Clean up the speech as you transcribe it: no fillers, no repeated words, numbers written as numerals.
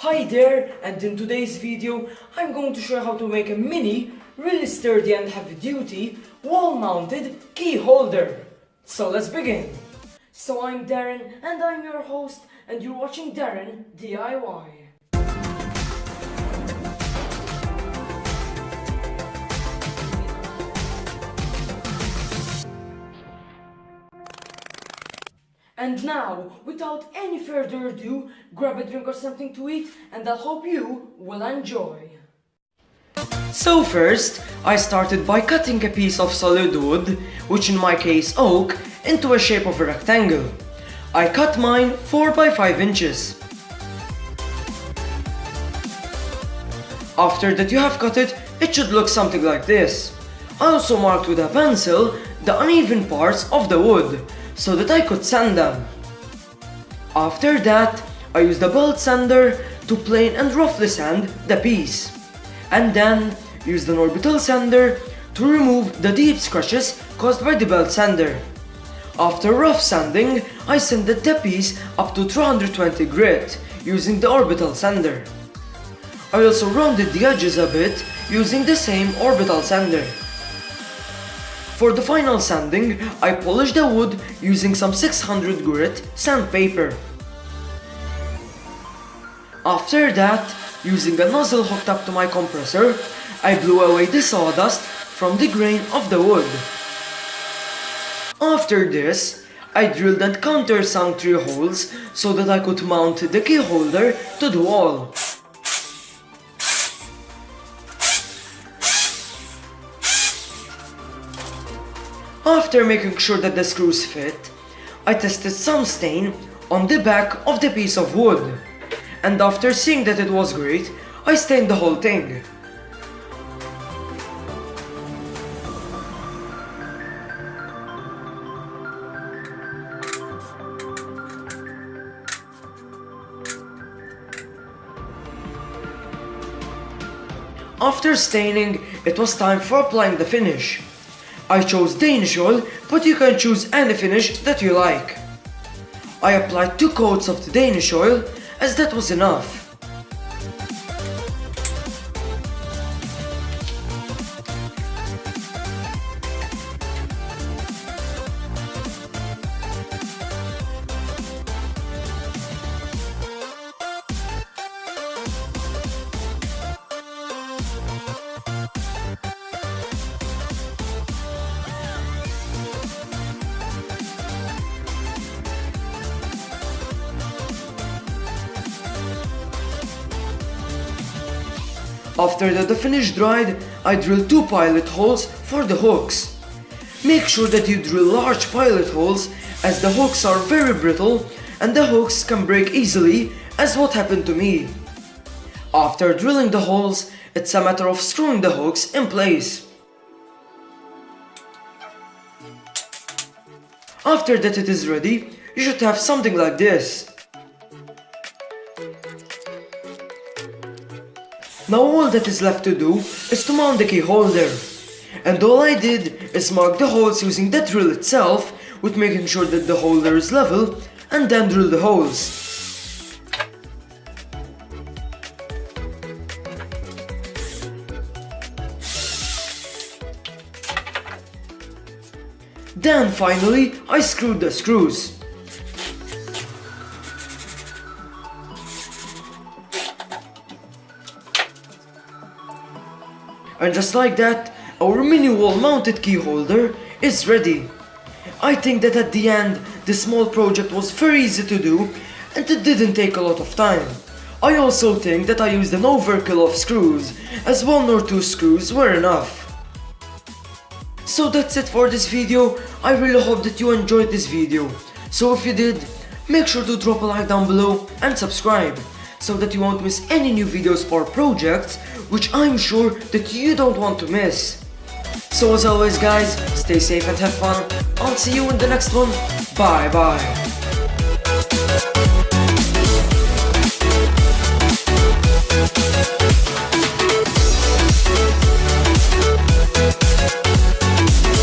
Hi there, and in today's video I'm going to show you how to make a mini, really sturdy and heavy duty, wall-mounted key holder. So let's begin. So I'm Darren and I'm your host and you're watching Darren D.I.Y. And now, without any further ado, grab a drink or something to eat and I hope you will enjoy. So first, I started by cutting a piece of solid wood, which in my case oak, into a shape of a rectangle. I cut mine 4 by 5 inches. After that you have cut it, it should look something like this. I also marked with a pencil the uneven parts of the wood, so that I could sand them. After that, I used a belt sander to plane and roughly sand the piece, and then used an orbital sander to remove the deep scratches caused by the belt sander. After rough sanding, I sanded the piece up to 320 grit using the orbital sander. I also rounded the edges a bit using the same orbital sander. For the final sanding, I polished the wood using some 600 grit sandpaper. After that, using a nozzle hooked up to my compressor, I blew away the sawdust from the grain of the wood. After this, I drilled and countersunk 3 holes so that I could mount the key holder to the wall. After making sure that the screws fit, I tested some stain on the back of the piece of wood, and after seeing that it was great, I stained the whole thing. After staining, it was time for applying the finish. I chose Danish oil, but you can choose any finish that you like. I applied 2 coats of the Danish oil, as that was enough. After the finish dried, I drilled 2 pilot holes for the hooks. Make sure that you drill large pilot holes, as the hooks are very brittle and the hooks can break easily, as what happened to me. After drilling the holes, it's a matter of screwing the hooks in place. After that it is ready, you should have something like this. Now all that is left to do is to mount the key holder, and all I did is mark the holes using the drill itself, with making sure that the holder is level, and then drill the holes. Then finally I screwed the screws. And just like that, our mini wall-mounted key holder is ready. I think that at the end, this small project was very easy to do and it didn't take a lot of time. I also think that I used an overkill of screws, as 1 or 2 screws were enough. So that's it for this video. I really hope that you enjoyed this video. So if you did, make sure to drop a like down below and subscribe, so that you won't miss any new videos or projects, which I'm sure that you don't want to miss. So as always guys, stay safe and have fun. I'll see you in the next one. Bye bye.